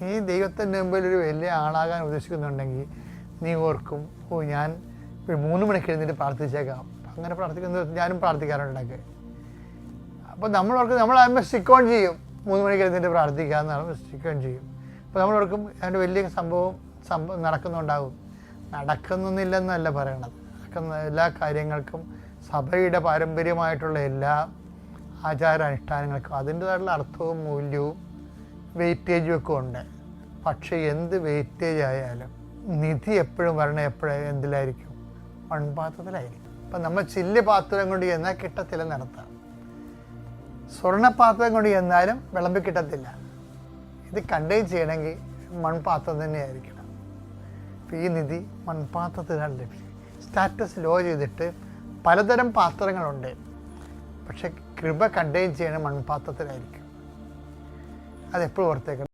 നീ ദൈവത്തിൻ്റെ മുമ്പിൽ ഒരു വലിയ ആളാകാൻ ഉദ്ദേശിക്കുന്നുണ്ടെങ്കിൽ നീ ഓർക്കും, ഞാൻ ഒരു 3 മണിക്ക് എഴുന്നേറ്റ് പ്രാർത്ഥിച്ചേക്കാം. അങ്ങനെ പ്രാർത്ഥിക്കുന്നത് ഞാനും പ്രാർത്ഥിക്കാറുണ്ടൊക്കെ. അപ്പോൾ നമ്മൾ ഓർക്കും നമ്മളാകുമ്പോൾ സ്റ്റിക്ക് ഓൺ ചെയ്യും. 3 മണിക്ക് എഴുന്നേറ്റ് പ്രാർത്ഥിക്കാമെന്നാണ് സ്റ്റിക്ക് ഓൺ ചെയ്യും. അപ്പോൾ നമ്മൾ ഓർക്കും അതിൻ്റെ വലിയ സംഭവം നടക്കുന്നുണ്ടാകും. നടക്കുന്നില്ലെന്നല്ല പറയണത്. നടക്കുന്ന എല്ലാ കാര്യങ്ങൾക്കും സഭയുടെ പാരമ്പര്യമായിട്ടുള്ള എല്ലാ ആചാരാനുഷ്ഠാനങ്ങൾക്കും അതിൻ്റേതായിട്ടുള്ള അർത്ഥവും മൂല്യവും വെയിറ്റേജും ഒക്കെ ഉണ്ട്. പക്ഷേ എന്ത് വെയിറ്റേജ് ആയാലും നിധി എപ്പോഴും എന്തിലായിരിക്കും? മൺപാത്രത്തിലായിരിക്കും. അപ്പം നമ്മൾ ചില്ല് പാത്രം കൊണ്ട് ചെന്നാൽ കിട്ടത്തില്ല നടത്താം. സ്വർണ്ണപാത്രം കൊണ്ട് ചെന്നാലും വിളമ്പി കിട്ടത്തില്ല. ഇത് കണ്ടെയ്ൻ ചെയ്യണമെങ്കിൽ മൺപാത്രം തന്നെയായിരിക്കണം. അപ്പം ഈ നിധി മൺപാത്രത്തിലാണ് ലഭിക്കുക. സ്റ്റാറ്റസ് ലോ ചെയ്തിട്ട് പലതരം പാത്രങ്ങളുണ്ട്. പക്ഷെ കൃപ കണ്ടെയ്ൻ ചെയ്യണ മൺപാത്രത്തിലായിരിക്കും. അതെപ്പോഴും ഓർത്തേക്കണം.